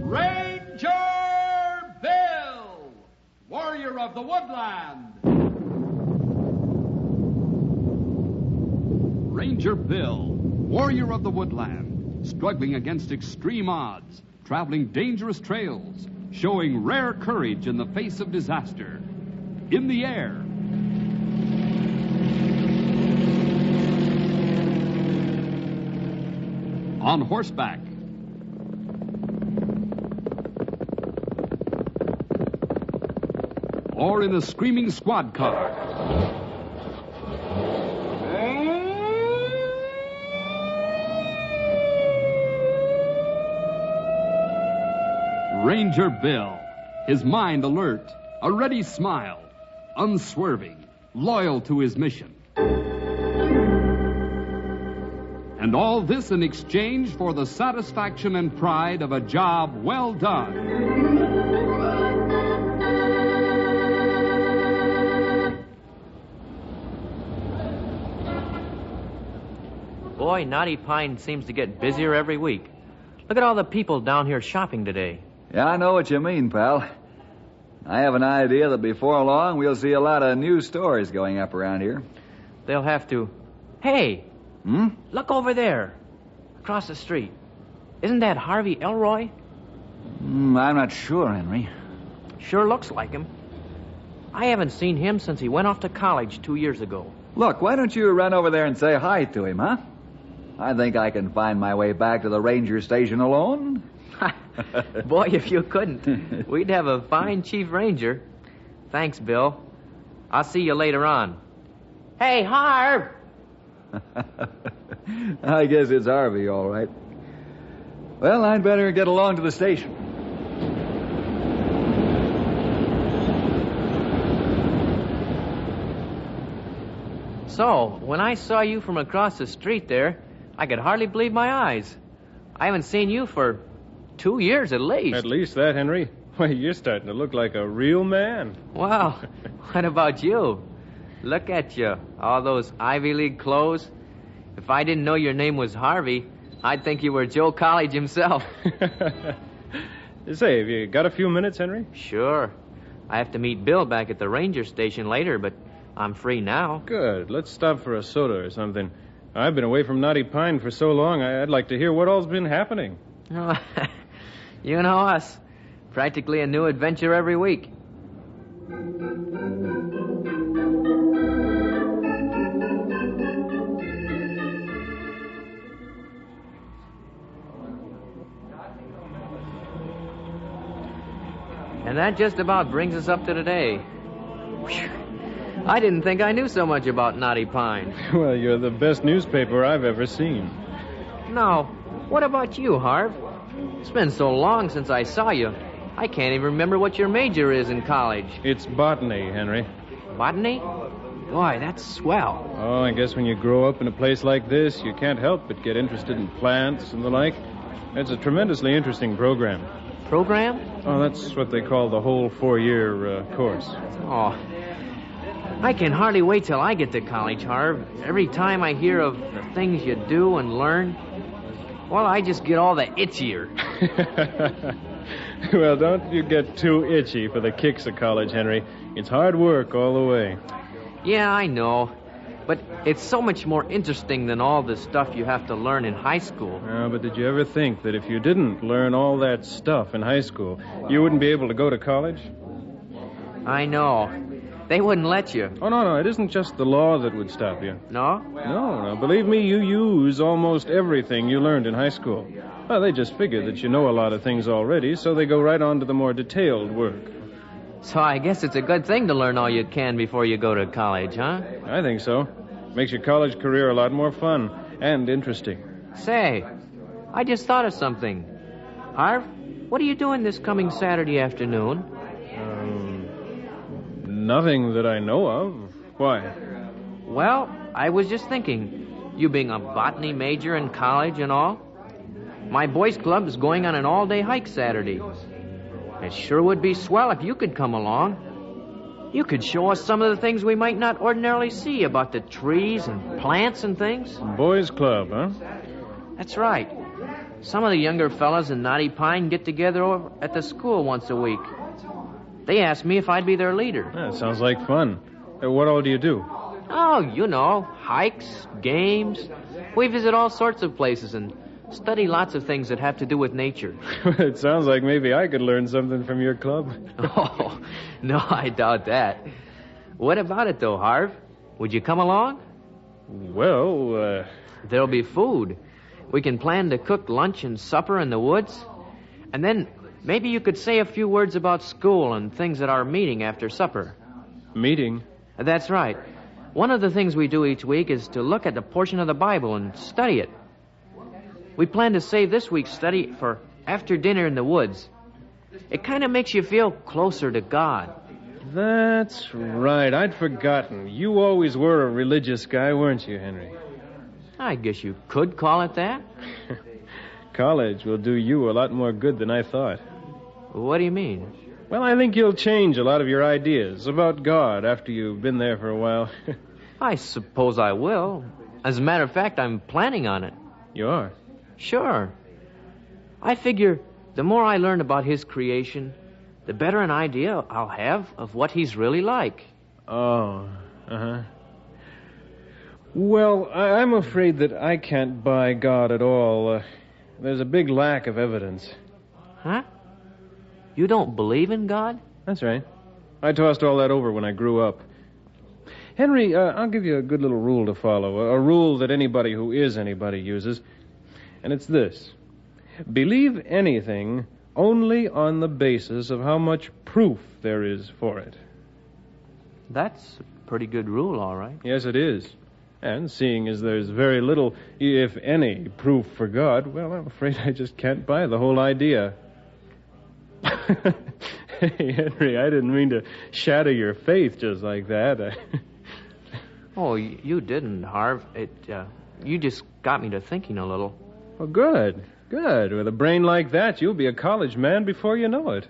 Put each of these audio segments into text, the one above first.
Ranger Bill, warrior of the woodland. Ranger Bill, warrior of the woodland, struggling against extreme odds, traveling dangerous trails, showing rare courage in the face of disaster. In the air. On horseback. Or in a screaming squad car. Ranger Bill, his mind alert, a ready smile, unswerving, loyal to his mission. And all this in exchange for the satisfaction and pride of a job well done. Boy, Knotty Pine seems to get busier every week. Look at all the people down here shopping today. Yeah, I know what you mean, pal. I have an idea that before long we'll see a lot of new stores going up around here. They'll have to... Hey! Hmm? Look over there. Across the street. Isn't that Harvey Elroy? I'm not sure, Henry. Sure looks like him. I haven't seen him since he went off to college 2 years ago. Look, why don't you run over there and say hi to him, huh? I think I can find my way back to the ranger station alone. Boy, if you couldn't, we'd have a fine chief ranger. Thanks, Bill. I'll see you later on. Hey, Harv! I guess it's Harvey, all right. Well, I'd better get along to the station. So, when I saw you from across the street there, I could hardly believe my eyes. I haven't seen you for 2 years at least. At least that, Henry. Why, you're starting to look like a real man. Wow. What about you? Look at you. All those Ivy League clothes. If I didn't know your name was Harvey, I'd think you were Joe College himself. Say, have you got a few minutes, Henry? Sure. I have to meet Bill back at the ranger station later, but I'm free now. Good. Let's stop for a soda or something. I've been away from Knotty Pine for so long, I'd like to hear what all's been happening. You know us. Practically a new adventure every week. And that just about brings us up to today. Whew. I didn't think I knew so much about Knotty Pine. Well, you're the best newspaper I've ever seen. Now, what about you, Harv? It's been so long since I saw you. I can't even remember what your major is in college. It's botany, Henry. Botany? Boy, that's swell. Oh, I guess when you grow up in a place like this, you can't help but get interested in plants and the like. It's a tremendously interesting program. Program? Oh, that's what they call the whole 4-year course. Oh, I can hardly wait till I get to college, Harv. Every time I hear of the things you do and learn, well, I just get all the itchier. Well, don't you get too itchy for the kicks of college, Henry. It's hard work all the way. Yeah, I know. But it's so much more interesting than all the stuff you have to learn in high school. But did you ever think that if you didn't learn all that stuff in high school, you wouldn't be able to go to college? I know. They wouldn't let you. Oh, no, it isn't just the law that would stop you. No? No, believe me, you use almost everything you learned in high school. Well, they just figure that you know a lot of things already, so they go right on to the more detailed work. So I guess it's a good thing to learn all you can before you go to college, huh? I think so. Makes your college career a lot more fun and interesting. Say, I just thought of something. Harv, what are you doing this coming Saturday afternoon? Nothing that I know of. Why? Well, I was just thinking, you being a botany major in college and all, my boys' club is going on an all-day hike Saturday. It sure would be swell if you could come along. You could show us some of the things we might not ordinarily see about the trees and plants and things. Boys' club, huh? That's right. Some of the younger fellas in Knotty Pine get together over at the school once a week. They asked me if I'd be their leader. That sounds like fun. What all do you do? Oh, you know, hikes, games. We visit all sorts of places and study lots of things that have to do with nature. It sounds like maybe I could learn something from your club. Oh, no, I doubt that. What about it, though, Harv? Would you come along? Well, There'll be food. We can plan to cook lunch and supper in the woods. And then maybe you could say a few words about school and things at our meeting after supper. Meeting? That's right. One of the things we do each week is to look at the portion of the Bible and study it. We plan to save this week's study for after dinner in the woods. It kind of makes you feel closer to God. That's right. I'd forgotten. You always were a religious guy, weren't you, Henry? I guess you could call it that. College will do you a lot more good than I thought. What do you mean? Well, I think you'll change a lot of your ideas about God after you've been there for a while. I suppose I will. As a matter of fact, I'm planning on it. You are? Sure. I figure the more I learn about his creation, the better an idea I'll have of what he's really like. Oh, uh-huh. Well, I'm afraid that I can't buy God at all. There's a big lack of evidence. Huh? You don't believe in God? That's right. I tossed all that over when I grew up. Henry, I'll give you a good little rule to follow, a rule that anybody who is anybody uses, and it's this. Believe anything only on the basis of how much proof there is for it. That's a pretty good rule, all right. Yes, it is. And seeing as there's very little, if any, proof for God, well, I'm afraid I just can't buy the whole idea. Hey, Henry, I didn't mean to shatter your faith just like that. Oh, you didn't, Harv. You just got me to thinking a little. Well, good. With a brain like that, you'll be a college man before you know it.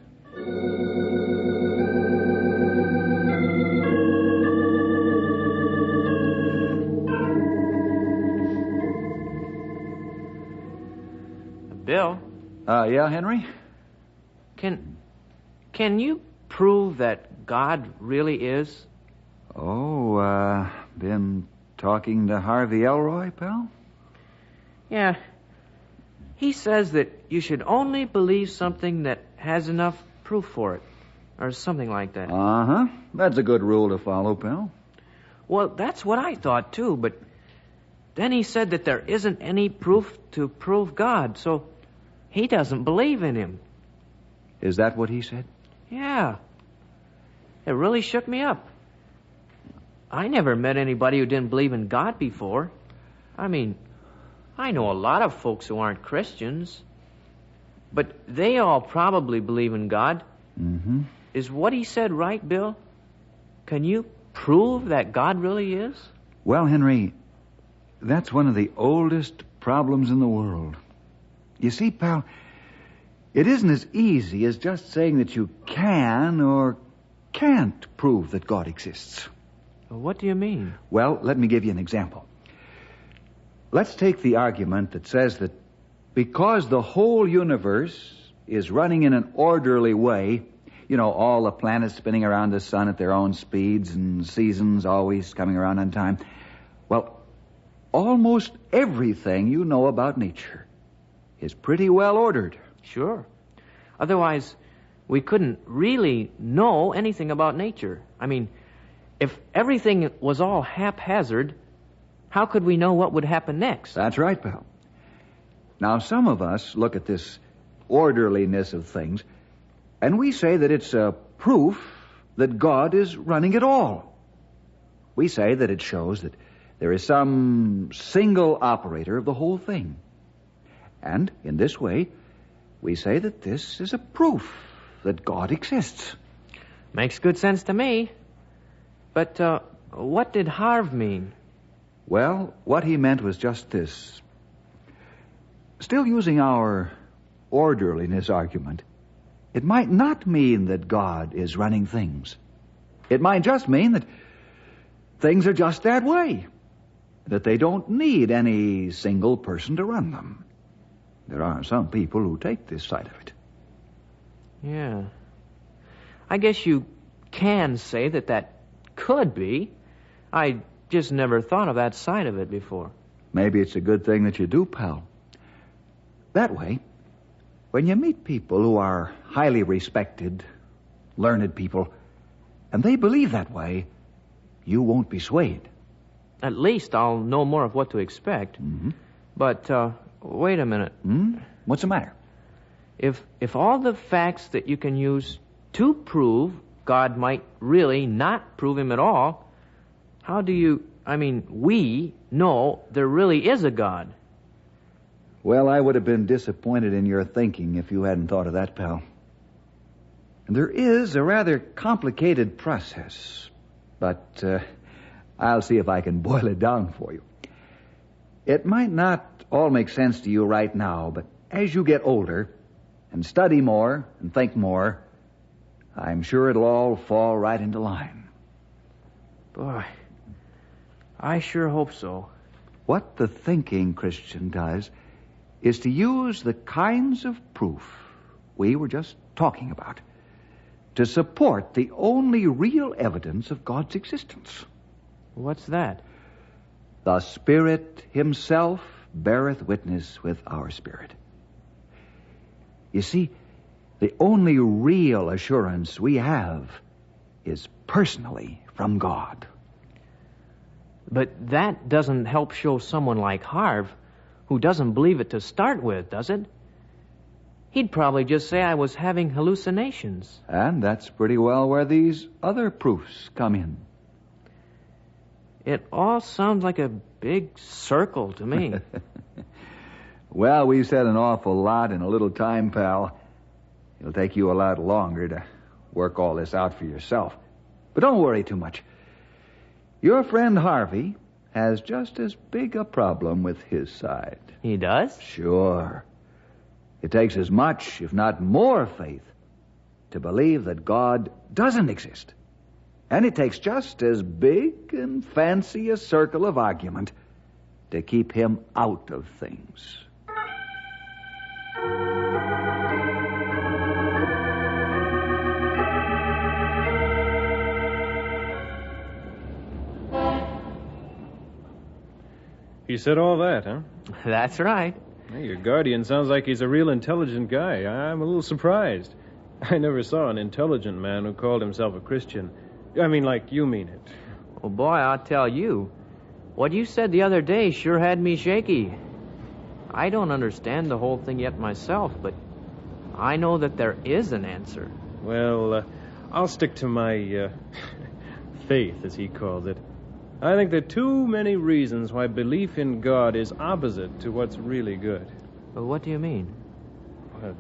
Bill? Yeah, Henry? Can you prove that God really is? Oh, been talking to Harvey Elroy, pal? Yeah. He says that you should only believe something that has enough proof for it, or something like that. Uh-huh. That's a good rule to follow, pal. Well, that's what I thought, too, but then he said that there isn't any proof to prove God, so he doesn't believe in him. Is that what he said? Yeah. It really shook me up. I never met anybody who didn't believe in God before. I mean, I know a lot of folks who aren't Christians, but they all probably believe in God. Mm-hmm. Is what he said right, Bill? Can you prove that God really is? Well, Henry, that's one of the oldest problems in the world. You see, pal, it isn't as easy as just saying that you can or can't prove that God exists. What do you mean? Well, let me give you an example. Let's take the argument that says that because the whole universe is running in an orderly way, you know, all the planets spinning around the sun at their own speeds and seasons always coming around on time, well, almost everything you know about nature is pretty well ordered. Sure. Otherwise, we couldn't really know anything about nature. I mean, if everything was all haphazard, how could we know what would happen next? That's right, pal. Now, some of us look at this orderliness of things, and we say that it's a proof that God is running it all. We say that it shows that there is some single operator of the whole thing. And in this way, we say that this is a proof that God exists. Makes good sense to me. But what did Harv mean? Well, what he meant was just this. Still using our orderliness argument, it might not mean that God is running things. It might just mean that things are just that way, that they don't need any single person to run them. there are some people who take this side of it. Yeah. I guess you can say that could be. I just never thought of that side of it before. Maybe it's a good thing that you do, pal. That way, when you meet people who are highly respected, learned people, and they believe that way, you won't be swayed. At least I'll know more of what to expect. Mm-hmm. But, wait a minute. What's the matter? If all the facts that you can use to prove God might really not prove him at all, how do we know there really is a God? Well, I would have been disappointed in your thinking if you hadn't thought of that, pal. And there is a rather complicated process, but I'll see if I can boil it down for you. It might not all make sense to you right now, but as you get older and study more and think more, I'm sure it'll all fall right into line. Boy, I sure hope so. What the thinking Christian does is to use the kinds of proof we were just talking about to support the only real evidence of God's existence. What's that? The Spirit himself beareth witness with our spirit. You see, the only real assurance we have is personally from God. But that doesn't help show someone like Harv, who doesn't believe it to start with, does it? He'd probably just say I was having hallucinations. And that's pretty well where these other proofs come in. It all sounds like a big circle to me. Well, we've said an awful lot in a little time, pal. It'll take you a lot longer to work all this out for yourself. But don't worry too much. Your friend Harvey has just as big a problem with his side. He does? Sure. It takes as much, if not more, faith to believe that God doesn't exist. And it takes just as big and fancy a circle of argument to keep him out of things. He said all that, huh? That's right. Hey, your guardian sounds like he's a real intelligent guy. I'm a little surprised. I never saw an intelligent man who called himself a Christian. I mean, like you mean it. Well, boy, I'll tell you. What you said the other day sure had me shaky. I don't understand the whole thing yet myself, but I know that there is an answer. Well, I'll stick to my faith, as he calls it. I think there are too many reasons why belief in God is opposite to what's really good. Well, what do you mean?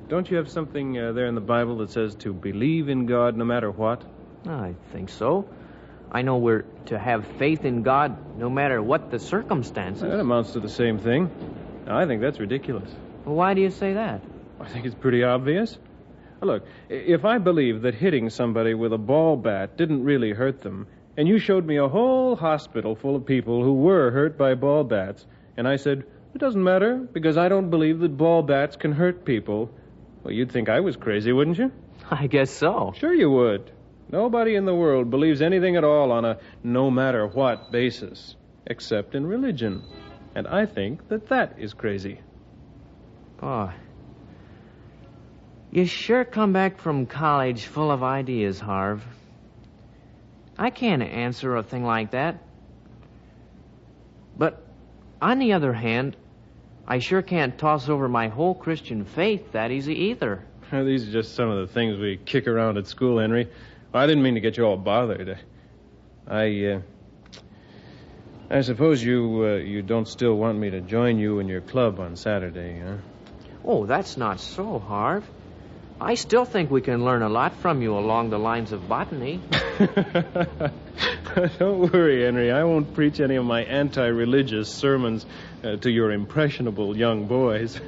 Don't you have something there in the Bible that says to believe in God no matter what? I think so. I know we're to have faith in God no matter what the circumstances. That amounts to the same thing. I think that's ridiculous. Well, why do you say that? I think it's pretty obvious. Look, if I believed that hitting somebody with a ball bat didn't really hurt them, and you showed me a whole hospital full of people who were hurt by ball bats, and I said, it doesn't matter, because I don't believe that ball bats can hurt people, well, you'd think I was crazy, wouldn't you? I guess so. Sure you would. Nobody in the world believes anything at all on a no-matter-what basis, except in religion. And I think that is crazy. Boy, you sure come back from college full of ideas, Harv. I can't answer a thing like that. But on the other hand, I sure can't toss over my whole Christian faith that easy either. These are just some of the things we kick around at school, Henry. I didn't mean to get you all bothered. I suppose you don't still want me to join you in your club on Saturday, huh? Oh, that's not so, Harv. I still think we can learn a lot from you along the lines of botany. Don't worry, Henry. I won't preach any of my anti-religious sermons to your impressionable young boys.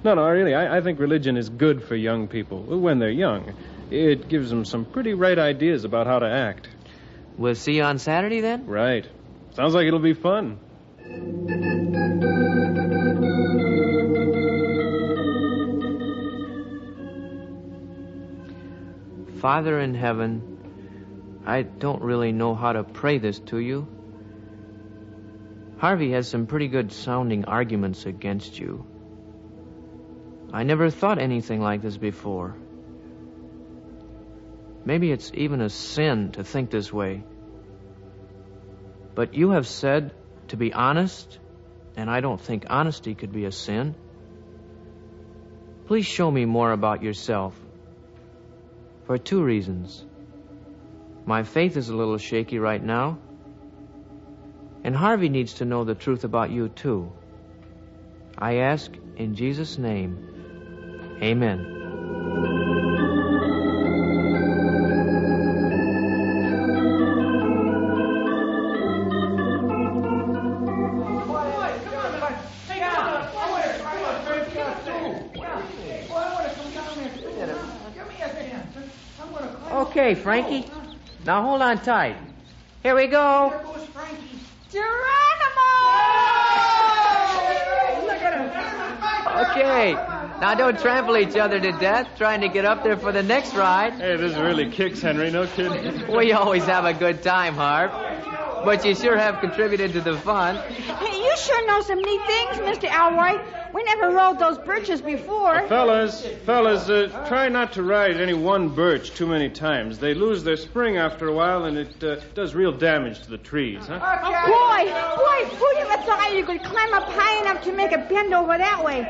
No, really, I think religion is good for young people when they're young. It gives them some pretty right ideas about how to act. We'll see you on Saturday, then? Right. Sounds like it'll be fun. Father in heaven, I don't really know how to pray this to you. Harvey has some pretty good sounding arguments against you. I never thought anything like this before. Maybe it's even a sin to think this way. But you have said to be honest, and I don't think honesty could be a sin. Please show me more about yourself. For 2 reasons. My faith is a little shaky right now, and Harvey needs to know the truth about you, too. I ask in Jesus' name. Amen. Okay, Frankie. Now hold on tight. Here we go. There goes Frankie. Geronimo! Look at him. Okay. Now don't trample each other to death trying to get up there for the next ride. Hey, this really kicks, Henry. No kidding. We always have a good time, Harv. But you sure have contributed to the fun. Hey, you sure know some neat things, Mr. Elroy. We never rode those birches before. Fellas, try not to ride any one birch too many times. They lose their spring after a while, and it does real damage to the trees, huh? Boy, who'd ever thought you could climb up high enough to make a bend over that way?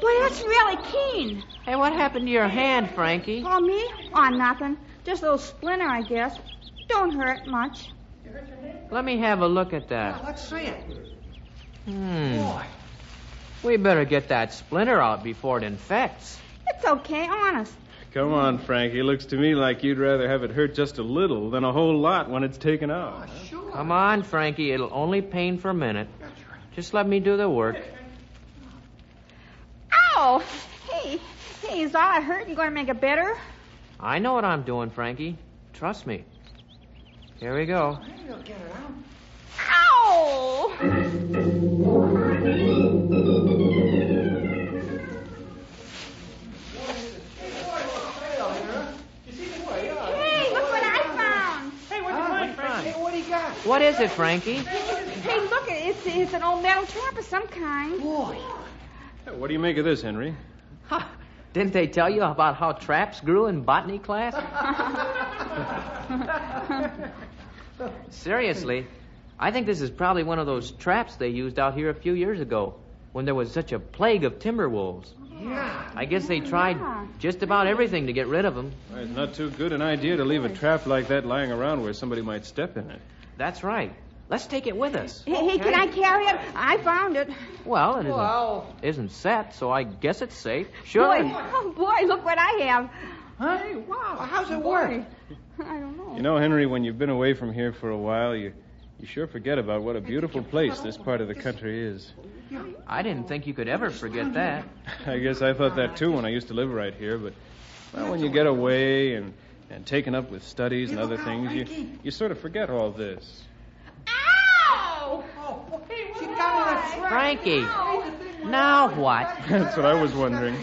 Boy, that's really keen. Hey, what happened to your hand, Frankie? Oh, me? Oh, nothing. Just a little splinter, I guess. Don't hurt much. Let me have a look at that. Let's see it. Boy. We better get that splinter out before it infects. It's okay, honest. Come on, Frankie. Looks to me like you'd rather have it hurt just a little than a whole lot when it's taken out. Come on, Frankie. It'll only pain for a minute. Just let me do the work. Ow! Hey, is all I hurt you going to make it better? I know what I'm doing, Frankie. Trust me. Here we go. We'll get her out. Ow! Hey, look what I found. Hey, what'd you find, Frankie? Hey, what do you got? What is it, Frankie? Hey, look, it's an old metal trap of some kind. Boy. Hey, what do you make of this, Henry? Ha! Didn't they tell you about how traps grew in botany class? Seriously, I think this is probably one of those traps they used out here a few years ago when there was such a plague of timber wolves. Yeah. I guess they tried just about everything to get rid of them. Well, it's not too good an idea to leave a trap like that lying around where somebody might step in it. That's right. Let's take it with us. Hey, can I carry it? I found it. Well, it isn't set, so I guess it's safe. Sure. Boy, look what I have. Huh? Hey, wow. How's it work? I don't know. You know, Henry, when you've been away from here for a while, you sure forget about what a beautiful place this part of the country is. I didn't think you could ever forget that. I guess I thought that, too, when I used to live right here. But, well, when you get away and taken up with studies and other things, you sort of forget all this. Ow! Oh, she got in a trap. Frankie, now what? That's what I was wondering.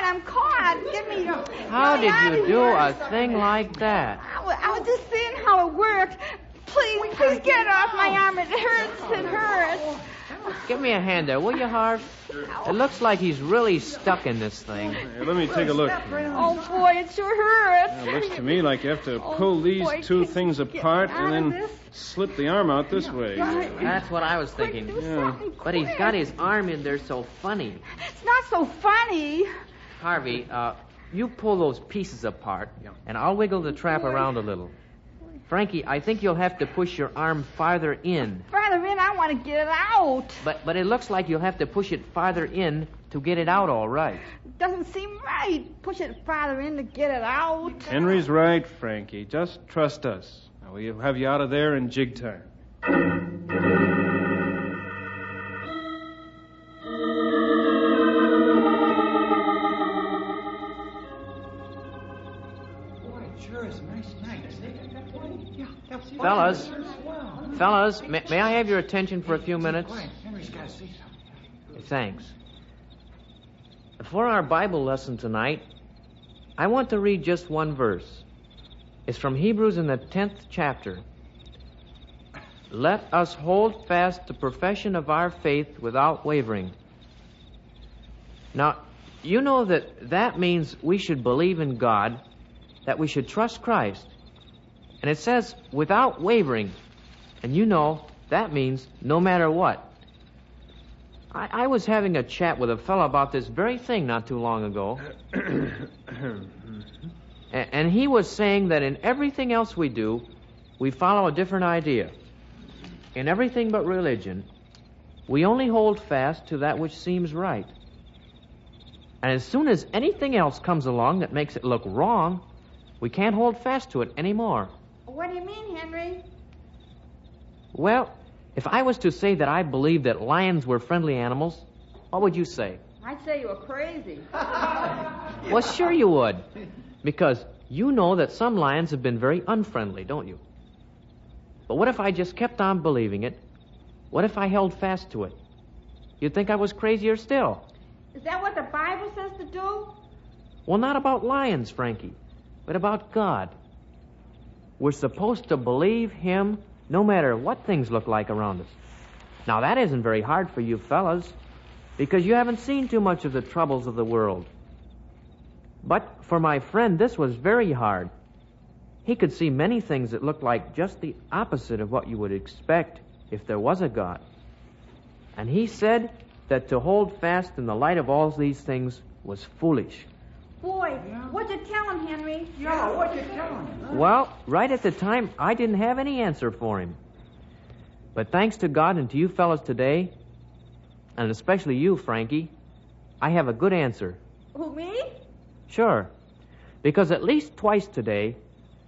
I'm caught. Get me. How get me out did you of do here. a thing like that? I was just seeing how it worked. Please get it off my arm. It hurts. Give me a hand there, will you, Harv? It looks like he's really stuck in this thing. Here, let me take a look. Oh, boy, it sure hurts. It looks to me like you have to pull these two things apart and then slip the arm out this way. That's what I was thinking. Yeah. But he's got his arm in there so funny. It's not so funny. Harvey, you pull those pieces apart, and I'll wiggle the trap around a little. Frankie, I think you'll have to push your arm farther in. Farther in, I want to get it out. But it looks like you'll have to push it farther in to get it out all right. Doesn't seem right. Push it farther in to get it out. Henry's right, Frankie. Just trust us. Now, we'll have you out of there in jig time. Fellas, may I have your attention for a few minutes? Henry's got to say something. Thanks. For our Bible lesson tonight, I want to read just one verse. It's from Hebrews in the 10th chapter. Let us hold fast the profession of our faith without wavering. Now, you know that means we should believe in God, that we should trust Christ. And it says without wavering. And you know that means no matter what. I was having a chat with a fellow about this very thing not too long ago. And he was saying that in everything else we do, we follow a different idea. In everything but religion, we only hold fast to that which seems right. And as soon as anything else comes along that makes it look wrong, we can't hold fast to it anymore. What do you mean, Henry? Well, if I was to say that I believe that lions were friendly animals, what would you say? I'd say you were crazy. Well, sure you would. Because you know that some lions have been very unfriendly, don't you? But what if I just kept on believing it? What if I held fast to it? You'd think I was crazier still. Is that what the Bible says to do? Well, not about lions, Frankie, but about God. We're supposed to believe Him no matter what things look like around us. Now, that isn't very hard for you fellas, because you haven't seen too much of the troubles of the world. But for my friend, this was very hard. He could see many things that looked like just the opposite of what you would expect if there was a God. And he said that to hold fast in the light of all these things was foolish. Boy, what'd you tell him, Henry? Yeah, what you telling him? Well, right at the time, I didn't have any answer for him. But thanks to God and to you fellas today, and especially you, Frankie, I have a good answer. Who, me? Sure. Because at least twice today,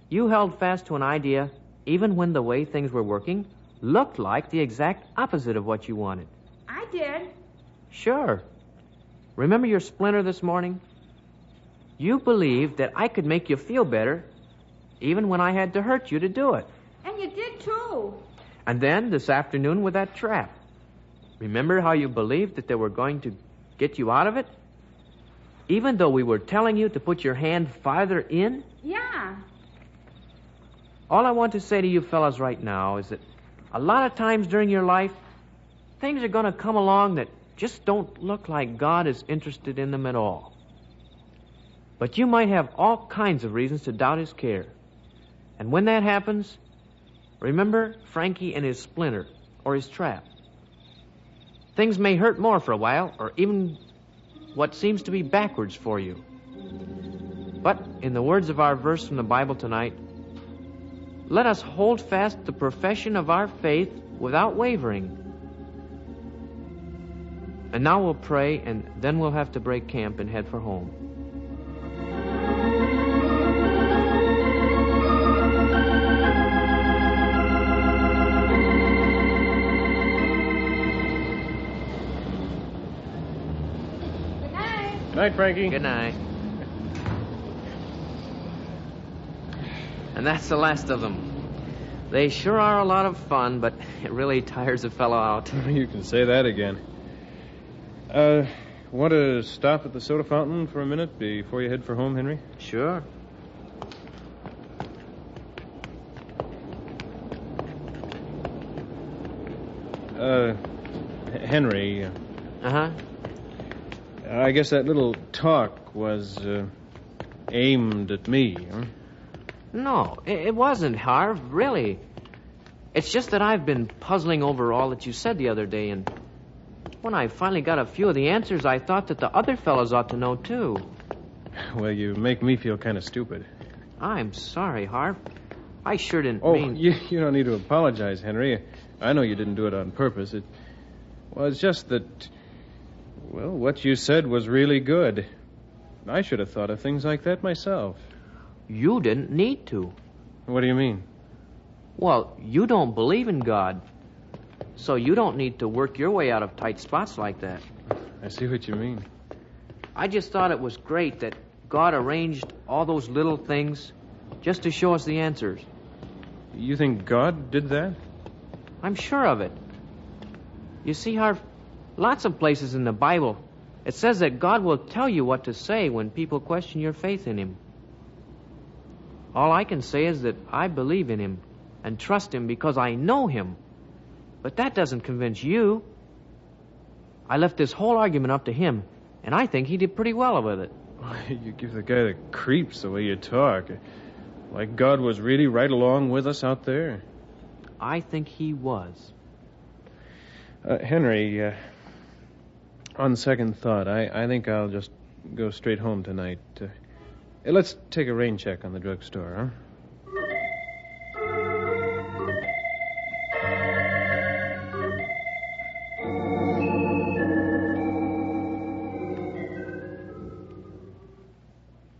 you held fast to an idea, even when the way things were working looked like the exact opposite of what you wanted. I did. Sure. Remember your splinter this morning? You believed that I could make you feel better, even when I had to hurt you to do it. And you did, too. And then, this afternoon with that trap. Remember how you believed that they were going to get you out of it? Even though we were telling you to put your hand farther in? Yeah. All I want to say to you fellas right now is that a lot of times during your life, things are going to come along that just don't look like God is interested in them at all. But you might have all kinds of reasons to doubt His care. And when that happens, remember Frankie and his splinter, or his trap. Things may hurt more for a while, or even what seems to be backwards for you. But, in the words of our verse from the Bible tonight, let us hold fast the profession of our faith without wavering. And now we'll pray, and then we'll have to break camp and head for home. Good night. Night, Frankie. Good night. And that's the last of them. They sure are a lot of fun, but it really tires a fellow out. You can say that again. Want to stop at the soda fountain for a minute before you head for home, Henry? Sure. Henry, Uh-huh. I guess that little talk was aimed at me, huh? No, it wasn't, Harv, really. It's just that I've been puzzling over all that you said the other day, and when I finally got a few of the answers, I thought that the other fellows ought to know, too. Well, you make me feel kind of stupid. I'm sorry, Harv. I sure didn't Oh, mean... you don't need to apologize, Henry. I know you didn't do it on purpose. It's just that, well, what you said was really good. I should have thought of things like that myself. You didn't need to. What do you mean? Well, you don't believe in God, so you don't need to work your way out of tight spots like that. I see what you mean. I just thought it was great that God arranged all those little things just to show us the answers. You think God did that? I'm sure of it. You see, Harv, lots of places in the Bible It says that God will tell you what to say when people question your faith in him. All I can say is that I believe in him and trust him because I know him. But that doesn't convince you. I left this whole argument up to him, and I think he did pretty well with it. You give the guy the creeps the way you talk. Like God was really right along with us out there. I think he was. Henry, on second thought, I think I'll just go straight home tonight. Let's take a rain check on the drugstore, huh?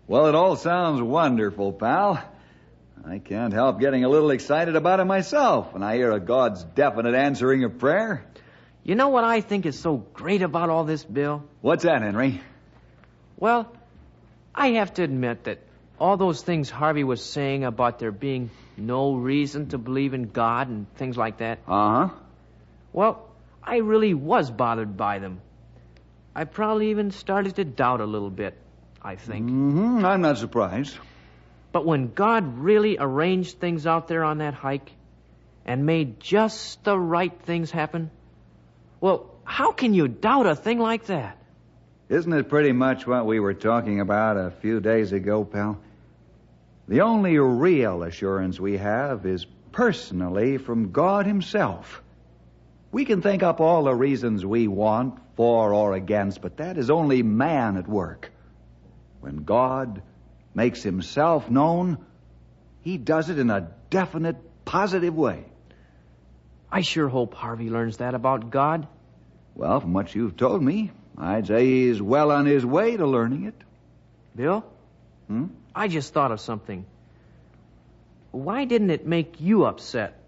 Well, it all sounds wonderful, pal. I can't help getting a little excited about it myself when I hear of God's definite answering of prayer. You know what I think is so great about all this, Bill? What's that, Henry? Well, I have to admit that all those things Harvey was saying about there being no reason to believe in God and things like that. Uh-huh. Well, I really was bothered by them. I probably even started to doubt a little bit, I think. Mm-hmm. I'm not surprised. But when God really arranged things out there on that hike and made just the right things happen, well, how can you doubt a thing like that? Isn't it pretty much what we were talking about a few days ago, pal? The only real assurance we have is personally from God himself. We can think up all the reasons we want, for or against, but that is only man at work. When God makes himself known, he does it in a definite, positive way. I sure hope Harvey learns that about God. Well, from what you've told me, I'd say he's well on his way to learning it. Bill? I just thought of something. Why didn't it make you upset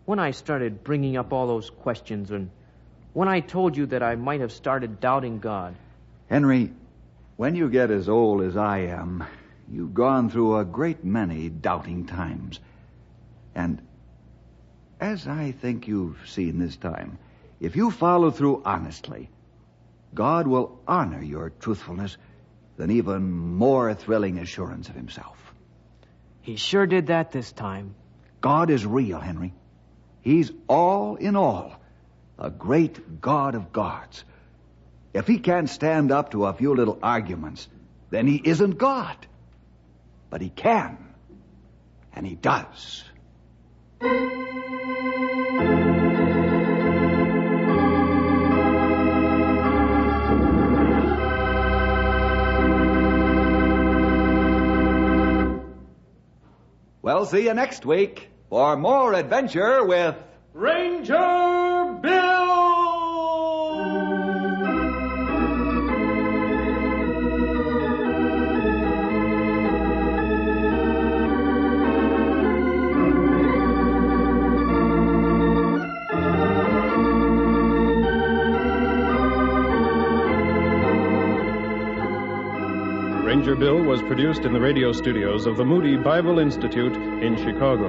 when I started bringing up all those questions and when I told you that I might have started doubting God? Henry, when you get as old as I am, you've gone through a great many doubting times. And as I think you've seen this time, if you follow through honestly, God will honor your truthfulness with an even more thrilling assurance of himself. He sure did that this time. God is real, Henry. He's all in all, a great God of gods. If he can't stand up to a few little arguments, then he isn't God. But he can, and he does. Well, see you next week for more adventure with Ranger Bill! Ranger Bill was produced in the radio studios of the Moody Bible Institute in Chicago.